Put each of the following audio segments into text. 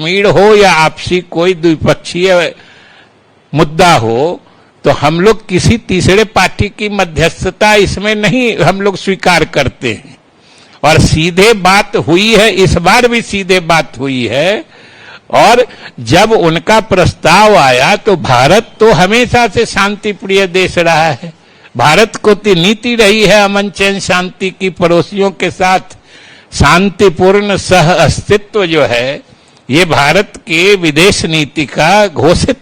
कश्मीर हो या आपसी कोई द्विपक्षीय मुद्दा हो, तो हम लोग किसी तीसरे पार्टी की मध्यस्थता इसमें नहीं हम लोग स्वीकार करते हैं। और सीधे बात हुई है, इस बार भी सीधे बात हुई है। और जब उनका प्रस्ताव आया तो भारत तो हमेशा से शांति प्रिय देश रहा है। भारत को तो नीति रही है अमन चैन शांति की, पड़ोसियों के साथ शांतिपूर्ण सह अस्तित्व जो है, ये भारत के विदेश नीति का घोषित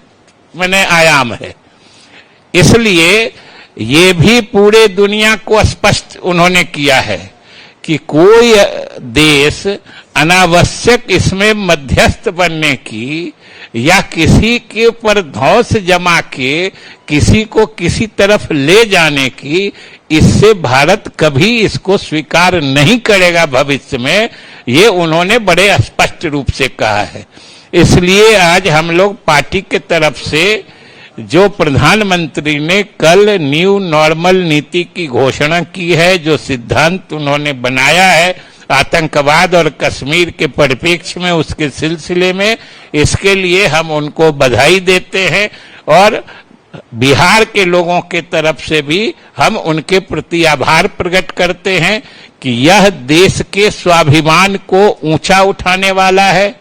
आयाम है। इसलिए ये भी पूरे दुनिया को स्पष्ट उन्होंने किया है कि कोई देश अनावश्यक इसमें मध्यस्थ बनने की या किसी के ऊपर धौंस जमा के किसी को किसी तरफ ले जाने की, इससे भारत कभी इसको स्वीकार नहीं करेगा भविष्य में। ये उन्होंने बड़े स्पष्ट रूप से कहा है। इसलिए आज हम लोग पार्टी के तरफ से जो प्रधानमंत्री ने कल न्यू नॉर्मल नीति की घोषणा की है, जो सिद्धांत उन्होंने बनाया है आतंकवाद और कश्मीर के परिप्रेक्ष्य में, उसके सिलसिले में, इसके लिए हम उनको बधाई देते हैं। और बिहार के लोगों के तरफ से भी हम उनके प्रति आभार प्रकट करते हैं कि यह देश के स्वाभिमान को ऊंचा उठाने वाला है,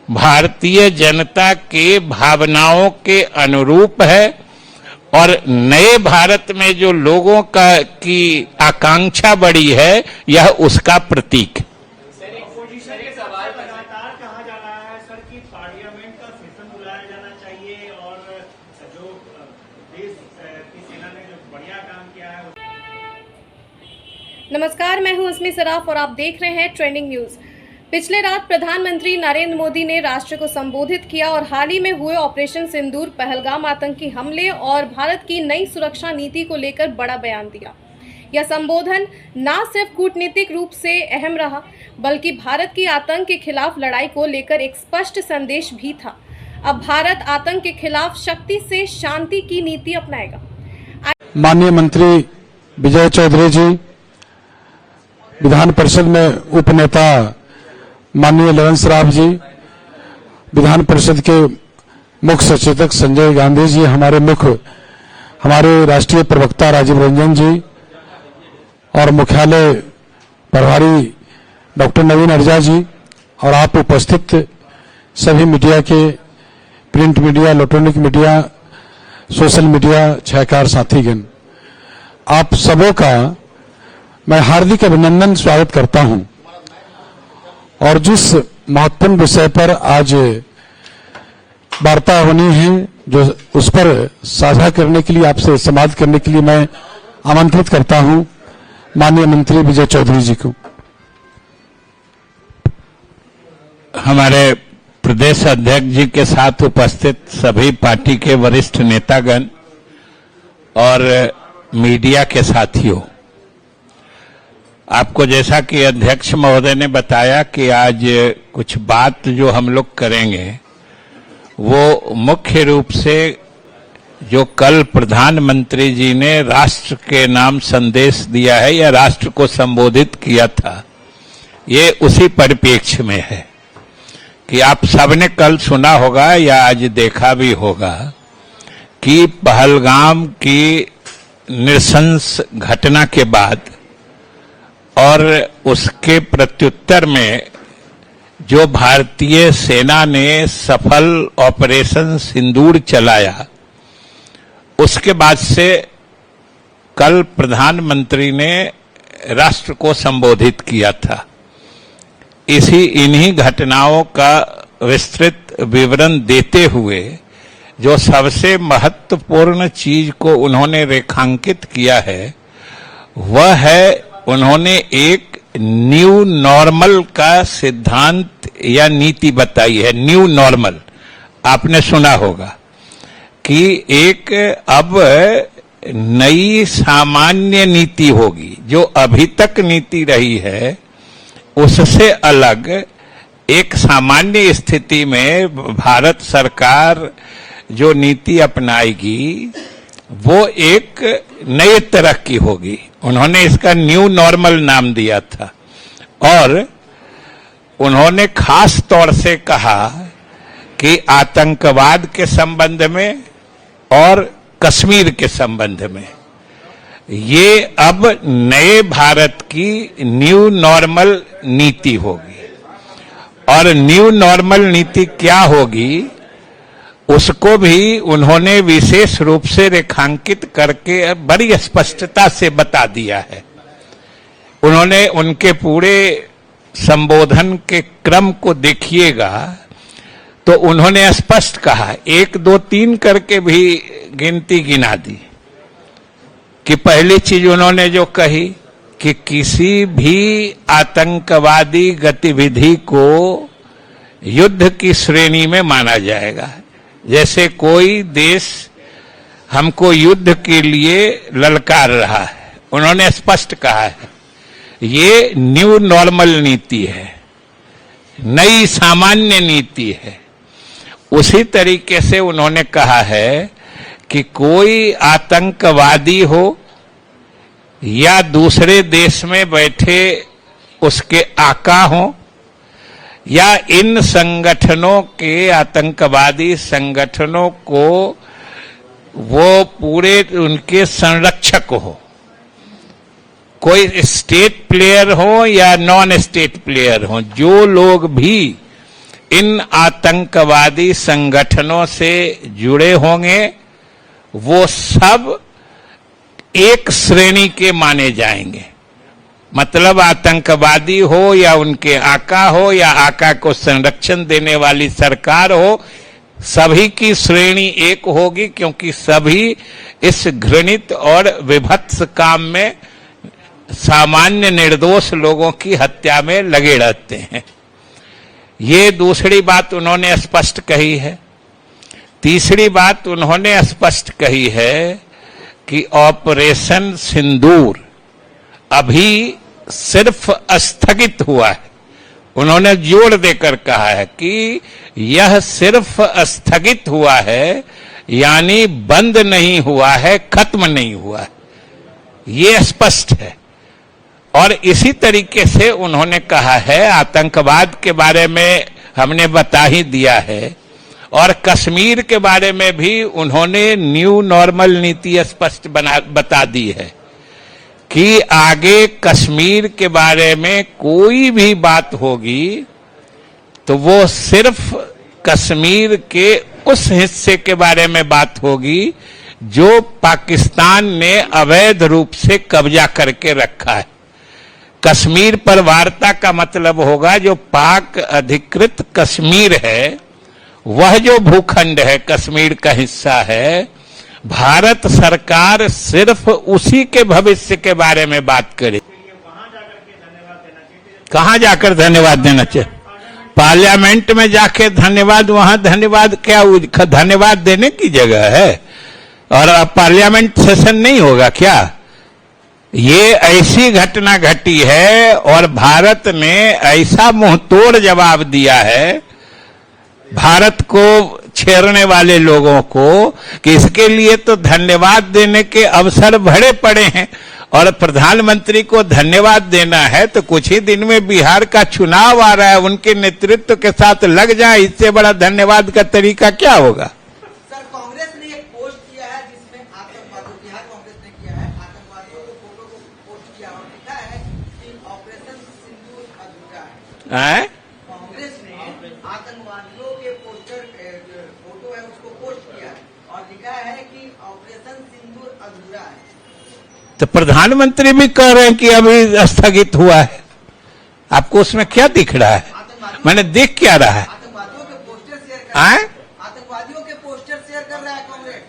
भारतीय जनता के भावनाओं के अनुरूप है और नए भारत में जो लोगों की आकांक्षा बढ़ी है, यह उसका प्रतीक है। नमस्कार, मैं हूं अस्मी सराफ और आप देख रहे हैं ट्रेंडिंग न्यूज। पिछले रात प्रधानमंत्री नरेंद्र मोदी ने राष्ट्र को संबोधित किया और हाल ही में हुए ऑपरेशन सिंदूर, पहलगाम आतंकी हमले और भारत की नई सुरक्षा नीति को लेकर बड़ा बयान दिया। यह संबोधन न सिर्फ कूटनीतिक रूप से अहम रहा, बल्कि भारत की आतंक के खिलाफ लड़ाई को लेकर एक स्पष्ट संदेश भी था। अब भारत आतंक के खिलाफ शक्ति से शांति की नीति अपनाएगा। माननीय मंत्री विजय चौधरी जी, विधान परिषद में उपनेता माननीय ललन सराफ जी, विधान परिषद के मुख्य सचेतक संजय गांधी जी, हमारे राष्ट्रीय प्रवक्ता राजीव रंजन जी और मुख्यालय प्रभारी डॉक्टर नवीन अर्जा जी और आप उपस्थित सभी मीडिया के, print media, electronic media, social media छायाकार साथीगण, आप सबों का मैं हार्दिक अभिनंदन स्वागत करता हूं। और जिस महत्वपूर्ण विषय पर आज वार्ता होनी है, जो उस पर साझा करने के लिए, आपसे संवाद करने के लिए मैं आमंत्रित करता हूं माननीय मंत्री विजय चौधरी जी को। हमारे प्रदेश अध्यक्ष जी के साथ उपस्थित सभी पार्टी के वरिष्ठ नेतागण और मीडिया के साथियों, आपको जैसा कि अध्यक्ष महोदय ने बताया कि आज कुछ बात जो हम लोग करेंगे वो मुख्य रूप से जो कल प्रधानमंत्री जी ने राष्ट्र के नाम संदेश दिया है या राष्ट्र को संबोधित किया था, ये उसी परिप्रेक्ष्य में है कि आप सबने कल सुना होगा या आज देखा भी होगा कि पहलगाम की नृशंस घटना के बाद और उसके प्रत्युत्तर में जो भारतीय सेना ने सफल ऑपरेशन सिंदूर चलाया, उसके बाद से कल प्रधानमंत्री ने राष्ट्र को संबोधित किया था। इन्हीं घटनाओं का विस्तृत विवरण देते हुए जो सबसे महत्वपूर्ण चीज को उन्होंने रेखांकित किया है, वह है उन्होंने एक न्यू नॉर्मल का सिद्धांत या नीति बताई है। न्यू नॉर्मल आपने सुना होगा कि एक अब नई सामान्य नीति होगी। जो अभी तक नीति रही है उससे अलग एक सामान्य स्थिति में भारत सरकार जो नीति अपनाएगी वो एक नए तरह की होगी। उन्होंने इसका न्यू नॉर्मल नाम दिया था और उन्होंने खास तौर से कहा कि आतंकवाद के संबंध में और कश्मीर के संबंध में ये अब नए भारत की न्यू नॉर्मल नीति होगी। और न्यू नॉर्मल नीति क्या होगी उसको भी उन्होंने विशेष रूप से रेखांकित करके बड़ी स्पष्टता से बता दिया है। उन्होंने उनके पूरे संबोधन के क्रम को देखिएगा तो उन्होंने स्पष्ट कहा, 1 2 3 करके भी गिनती गिना दी कि पहली चीज उन्होंने जो कही कि किसी भी आतंकवादी गतिविधि को युद्ध की श्रेणी में माना जाएगा। जैसे कोई देश हमको युद्ध के लिए ललकार रहा है, उन्होंने स्पष्ट कहा है ये न्यू नॉर्मल नीति है, नई सामान्य नीति है। उसी तरीके से उन्होंने कहा है कि कोई आतंकवादी हो या दूसरे देश में बैठे उसके आका हो या इन संगठनों के आतंकवादी संगठनों को वो पूरे उनके संरक्षक हो, कोई स्टेट प्लेयर हो या नॉन स्टेट प्लेयर हो, जो लोग भी इन आतंकवादी संगठनों से जुड़े होंगे वो सब एक श्रेणी के माने जाएंगे। मतलब आतंकवादी हो या उनके आका हो या आका को संरक्षण देने वाली सरकार हो, सभी की श्रेणी एक होगी, क्योंकि सभी इस घृणित और विभत्स काम में सामान्य निर्दोष लोगों की हत्या में लगे रहते हैं। ये दूसरी बात उन्होंने स्पष्ट कही है। तीसरी बात उन्होंने स्पष्ट कही है कि ऑपरेशन सिंदूर अभी सिर्फ स्थगित हुआ है। उन्होंने जोर देकर कहा है कि यह सिर्फ स्थगित हुआ है, यानी बंद नहीं हुआ है, खत्म नहीं हुआ है, ये स्पष्ट है। और इसी तरीके से उन्होंने कहा है, आतंकवाद के बारे में हमने बता ही दिया है और कश्मीर के बारे में भी उन्होंने न्यू नॉर्मल नीति स्पष्ट बता दी है कि आगे कश्मीर के बारे में कोई भी बात होगी तो वो सिर्फ कश्मीर के उस हिस्से के बारे में बात होगी जो पाकिस्तान ने अवैध रूप से कब्जा करके रखा है। कश्मीर पर वार्ता का मतलब होगा जो पाक अधिकृत कश्मीर है, वह जो भूखंड है, कश्मीर का हिस्सा है, भारत सरकार सिर्फ उसी के भविष्य के बारे में बात करे। कहां जाकर धन्यवाद देना चाहिए? पार्लियामेंट में जाके धन्यवाद, वहां धन्यवाद क्या, धन्यवाद देने की जगह है? और अब पार्लियामेंट सेशन नहीं होगा क्या? ये ऐसी घटना घटी है और भारत ने ऐसा मुंहतोड़ जवाब दिया है भारत को छेड़ने वाले लोगों को कि इसके लिए तो धन्यवाद देने के अवसर भरे पड़े हैं। और प्रधानमंत्री को धन्यवाद देना है तो कुछ ही दिन में बिहार का चुनाव आ रहा है, उनके नेतृत्व के साथ लग जाए, इससे बड़ा धन्यवाद का तरीका क्या होगा? सर, कांग्रेस ने एक पोस्ट किया है जिसमें आतंकवादियों, बिहार कांग्रेस ने किया है, आतंकवादियों के फोटो को पोस्ट किया और लिखा है कि ऑपरेशन सिंदूर अधूरा है। कांग्रेस ने आतंकवादियों के पोस्टर फोटो है उसको पोस्ट किया और लिखा है कि ऑपरेशन सिंदूर अधूरा है। तो प्रधानमंत्री भी कह रहे हैं कि अभी स्थगित हुआ है, आपको उसमें क्या दिख रहा है? मैंने देख क्या रहा है? आतंकवादियों के पोस्टर शेयर कर रहा है, आतंकवादियों के पोस्टर शेयर कर रहा है कांग्रेस।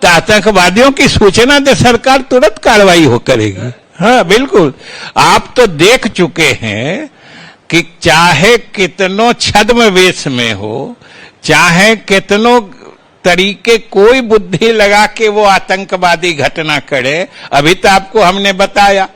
तो आतंकवादियों की सूचना दे, सरकार तुरंत कार्रवाई हो करेगी। हाँ बिल्कुल, आप तो देख चुके हैं कि चाहे कितनों छद्म वेश में हो, चाहे कितनों तरीके कोई बुद्धि लगा के वो आतंकवादी घटना करे, अभी तो आपको हमने बताया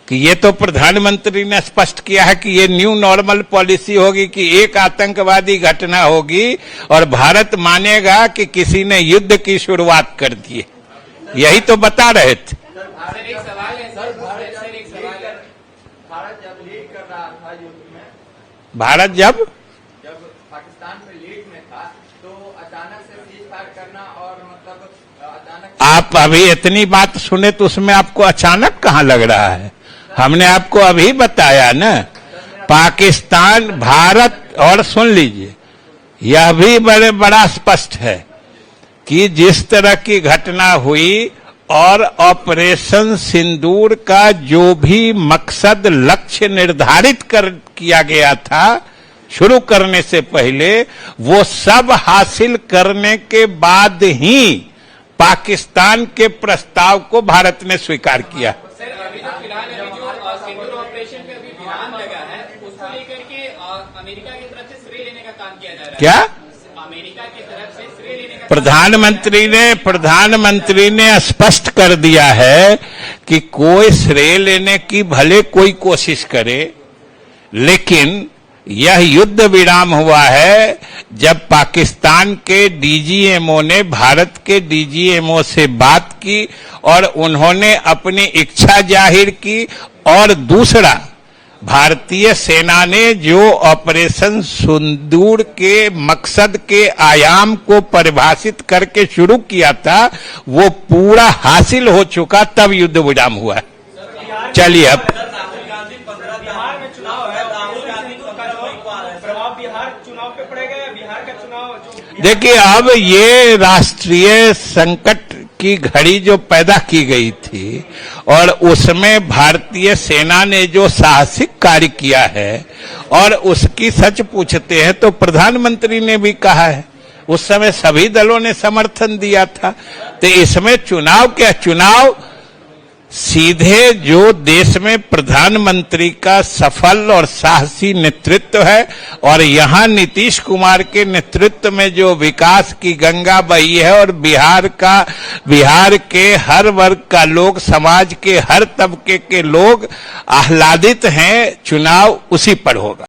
कि ये तो प्रधानमंत्री ने स्पष्ट किया है कि ये न्यू नॉर्मल पॉलिसी होगी कि एक आतंकवादी घटना होगी और भारत मानेगा कि किसी ने युद्ध की शुरुआत कर दी है। यही तो बता रहे थे। एक सवाल है सर, भारत जब लीड कर रहा था युद्ध में, भारत जब पाकिस्तान पे लीड में था, तो अचानक से सीज फायर करना और मतलब अचानक आप अभी इतनी बात सुने तो उसमें आपको अचानक कहाँ लग रहा है? हमने आपको अभी बताया ना, पाकिस्तान भारत, और सुन लीजिए, यह भी बड़ा स्पष्ट है कि जिस तरह की घटना हुई और ऑपरेशन सिंदूर का जो भी मकसद लक्ष्य निर्धारित किया गया था शुरू करने से पहले, वो सब हासिल करने के बाद ही पाकिस्तान के प्रस्ताव को भारत ने स्वीकार किया। सर अभी जो फिलहाल जो सिंदूर ऑपरेशन पे अभी विराम लगा है, उसको लेकर के अमेरिका की तरफ से श्रेय लेने का काम किया जा रहा है। क्या अमेरिका की तरफ से श्रेय लेने का प्रधानमंत्री ने स्पष्ट कर दिया है कि कोई श्रेय लेने की भले कोई कोशिश करे, लेकिन यह युद्ध विराम हुआ है जब पाकिस्तान के डीजीएमओ ने भारत के डीजीएमओ से बात की और उन्होंने अपनी इच्छा जाहिर की, और दूसरा, भारतीय सेना ने जो ऑपरेशन सिंदूर के मकसद के आयाम को परिभाषित करके शुरू किया था, वो पूरा हासिल हो चुका, तब युद्ध विराम हुआ। चलिए अब बिहार में चुनाव है, राहुल गांधी का प्रभाव बिहार चुनाव पे पड़ेगा या बिहार का चुनाव जो देखिए, अब ये राष्ट्रीय संकट की घड़ी जो पैदा की गई थी और उसमें भारतीय सेना ने जो साहसिक कार्य किया है, और उसकी सच पूछते हैं तो प्रधानमंत्री ने भी कहा है, उस समय सभी दलों ने समर्थन दिया था। तो इसमें चुनाव क्या, चुनाव सीधे जो देश में प्रधानमंत्री का सफल और साहसी नेतृत्व है, और यहाँ नीतीश कुमार के नेतृत्व में जो विकास की गंगा बही है, और बिहार के हर वर्ग का लोग, समाज के हर तबके के लोग आह्लादित हैं, चुनाव उसी पर होगा।